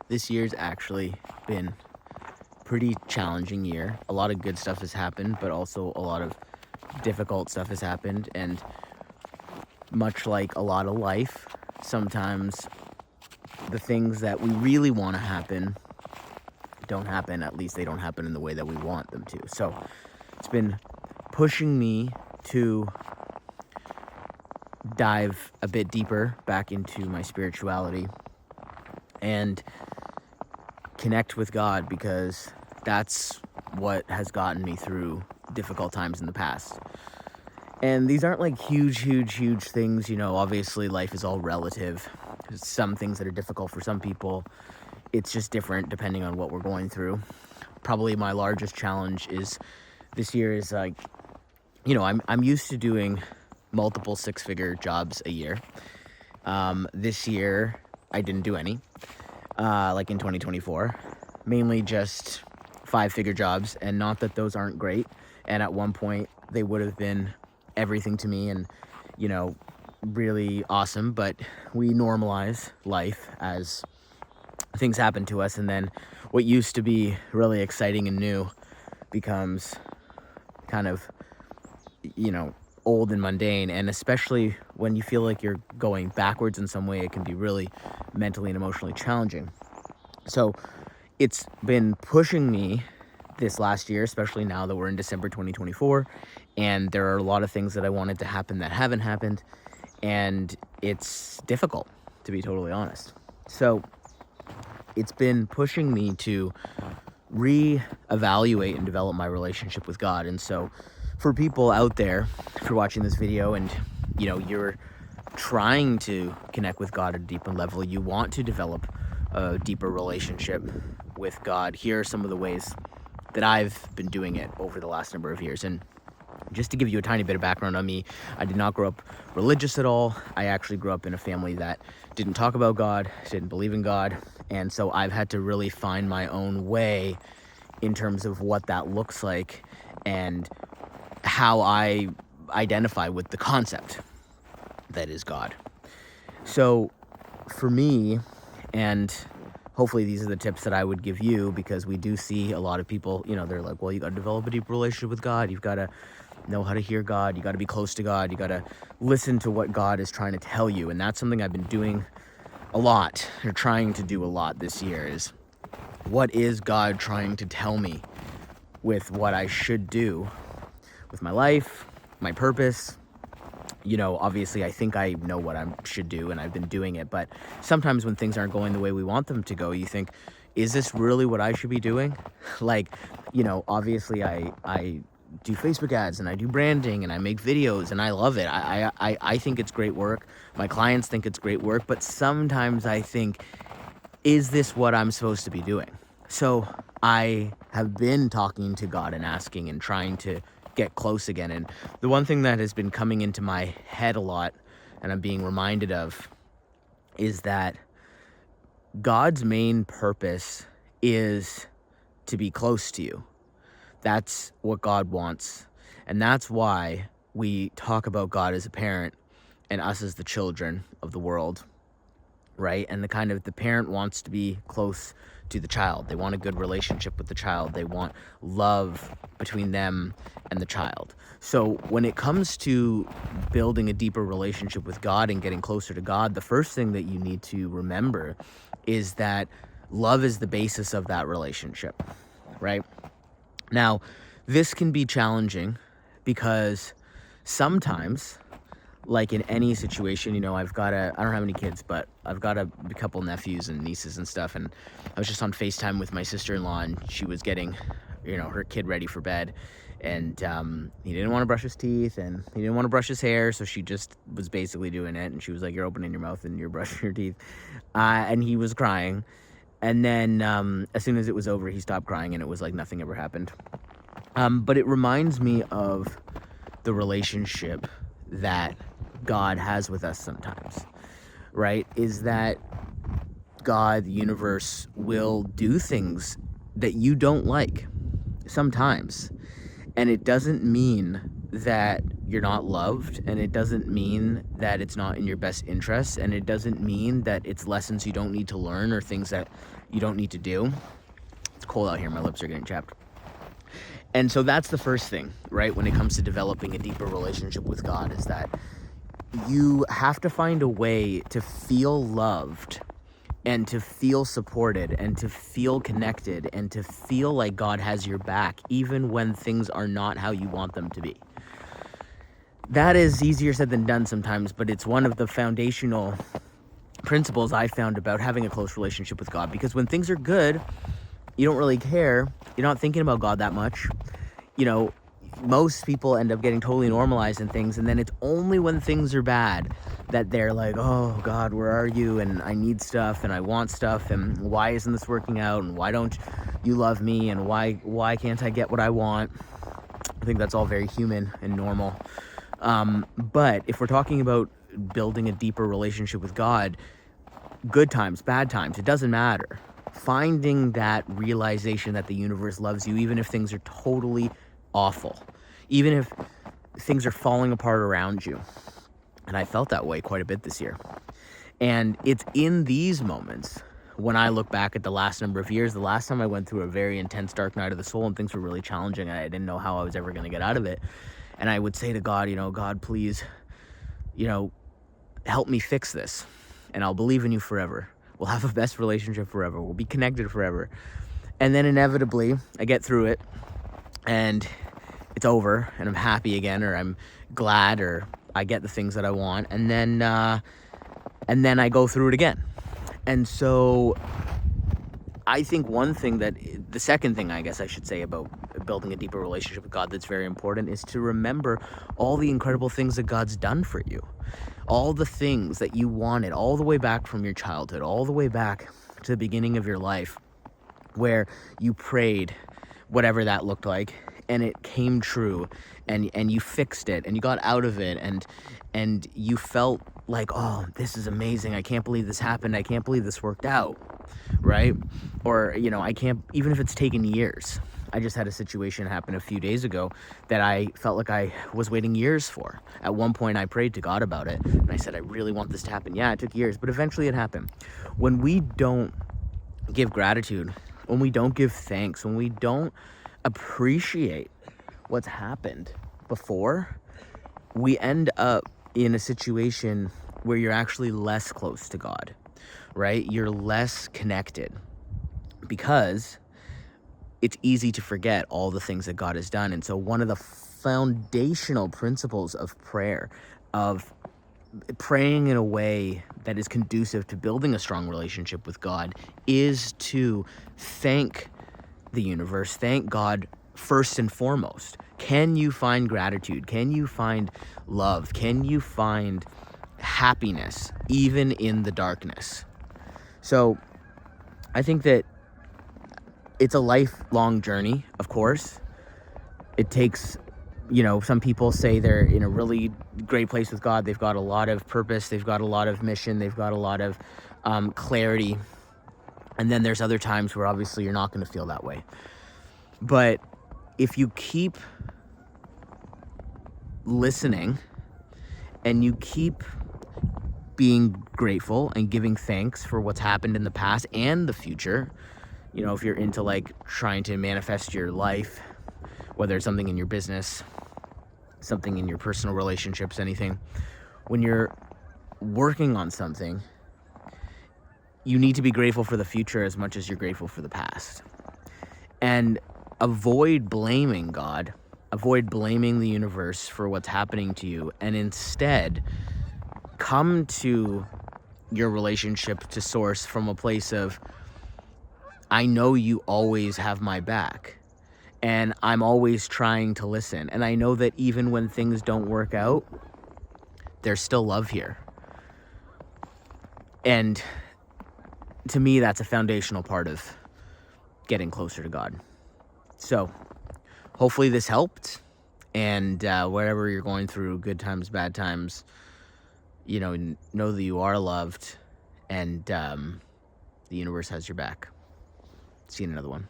This year's actually been pretty challenging year. A lot of good stuff has happened, but also a lot of difficult stuff has happened. And much like a lot of life, sometimes the things that we really want to happen don't happen. At least they don't happen in the way that we want them to. So it's been pushing me to dive a bit deeper back into my spirituality and connect with God, because that's what has gotten me through difficult times in the past. And these aren't like huge things, obviously life is all relative. There's some things that are difficult for some people. It's just different depending on what we're going through. Probably my largest challenge is this year is like, I'm used to doing multiple six-figure jobs a year. This year I didn't do any, like in 2024, mainly just 5-figure jobs. And not that those aren't great. And at one point they would have been everything to me and, really awesome. But we normalize life as things happen to us. And then what used to be really exciting and new becomes kind of, old and mundane. And especially when you feel like you're going backwards in some way, it can be really mentally and emotionally challenging. So it's been pushing me this last year, especially now that we're in December 2024, and there are a lot of things that I wanted to happen that haven't happened, and it's difficult, to be totally honest. So it's been pushing me to reevaluate and develop my relationship with God. And so for people out there, if you're watching this video and you're trying to connect with God at a deeper level, you want to develop a deeper relationship with God, here are some of the ways that I've been doing it over the last number of years. And just to give you a tiny bit of background on me, I did not grow up religious at all. I actually grew up in a family that didn't talk about God, didn't believe in God. And so I've had to really find my own way in terms of what that looks like and how I identify with the concept that is God. So for me, and hopefully these are the tips that I would give you, because we do see a lot of people, they're like, well, you got to develop a deep relationship with God. You've got to know how to hear God. You got to be close to God. You got to listen to what God is trying to tell you. And that's something I've been doing a lot, or trying to do a lot this year, is what is God trying to tell me with what I should do with my life, my purpose. Obviously I think I know what I should do and I've been doing it, but sometimes when things aren't going the way we want them to go, you think, is this really what I should be doing? Like, obviously I do Facebook ads and I do branding and I make videos and I love it. I think it's great work. My clients think it's great work, but sometimes I think, is this what I'm supposed to be doing? So I have been talking to God and asking and trying to get close again. And the one thing that has been coming into my head a lot, and I'm being reminded of, is that God's main purpose is to be close to you. That's what God wants. And that's why we talk about God as a parent and us as the children of the world, right? And the parent wants to be close to the child. They want a good relationship with the child. They want love between them and the child. So when it comes to building a deeper relationship with God and getting closer to God, the first thing that you need to remember is that love is the basis of that relationship, right? Now, this can be challenging because sometimes, like in any situation, I don't have any kids, but I've got a couple nephews and nieces and stuff. And I was just on FaceTime with my sister-in-law, and she was getting, her kid ready for bed. And he didn't want to brush his teeth and he didn't want to brush his hair. So she just was basically doing it. And she was like, you're opening your mouth and you're brushing your teeth. And he was crying. And then as soon as it was over, he stopped crying and it was like nothing ever happened. But it reminds me of the relationship that God has with us sometimes, right? Is that God, the universe, will do things that you don't like sometimes. And it doesn't mean that you're not loved, and it doesn't mean that it's not in your best interests, and it doesn't mean that it's lessons you don't need to learn or things that you don't need to do. It's cold out here, my lips are getting chapped. And so that's the first thing, right, when it comes to developing a deeper relationship with God, is that you have to find a way to feel loved and to feel supported and to feel connected and to feel like God has your back, even when things are not how you want them to be. That is easier said than done sometimes, but it's one of the foundational principles I found about having a close relationship with God. Because when things are good, you don't really care. You're not thinking about God that much. You know, most people end up getting totally normalized in things, and then it's only when things are bad that they're like, oh God, where are you? And I need stuff and I want stuff, and why isn't this working out? And why don't you love me? And why can't I get what I want? I think that's all very human and normal. But if we're talking about building a deeper relationship with God, good times, bad times, it doesn't matter. Finding that realization that the universe loves you, even if things are totally awful, even if things are falling apart around you. And I felt that way quite a bit this year. And it's in these moments, when I look back at the last number of years, the last time I went through a very intense dark night of the soul and things were really challenging and I didn't know how I was ever going to get out of it. And I would say to God, God, please, help me fix this. And I'll believe in you forever. We'll have a best relationship forever. We'll be connected forever. And then inevitably, I get through it and it's over and I'm happy again, or I'm glad, or I get the things that I want. And then I go through it again. And so I think the second thing I guess I should say about building a deeper relationship with God that's very important is to remember all the incredible things that God's done for you. All the things that you wanted, all the way back from your childhood, all the way back to the beginning of your life, where you prayed, whatever that looked like, and it came true, and you fixed it, and you got out of it, and you felt like, oh, this is amazing. I can't believe this happened. I can't believe this worked out, right? Or, I can't, even if it's taken years. I just had a situation happen a few days ago that I felt like I was waiting years for. At one point, I prayed to God about it, and I said, I really want this to happen. Yeah, it took years, but eventually it happened. When we don't give gratitude, when we don't give thanks, when we don't appreciate what's happened before, we end up in a situation where you're actually less close to God, right? You're less connected because it's easy to forget all the things that God has done. And so one of the foundational principles of prayer, of praying in a way that is conducive to building a strong relationship with God, is to thank the universe, thank God first and foremost. Can you find gratitude? Can you find love? Can you find happiness even in the darkness? So I think that it's a lifelong journey, of course. It takes, some people say they're in a really great place with God. They've got a lot of purpose. They've got a lot of mission. They've got a lot of clarity. And then there's other times where obviously you're not going to feel that way. But if you keep listening and you keep being grateful and giving thanks for what's happened in the past and the future, if you're into trying to manifest your life, whether it's something in your business, something in your personal relationships, anything, when you're working on something, you need to be grateful for the future as much as you're grateful for the past. And avoid blaming God, avoid blaming the universe for what's happening to you, and instead come to your relationship to Source from a place of, I know you always have my back, and I'm always trying to listen. And I know that even when things don't work out, there's still love here. And to me, that's a foundational part of getting closer to God. So hopefully this helped. And whatever you're going through, good times, bad times, know that you are loved, and the universe has your back. See you in another one.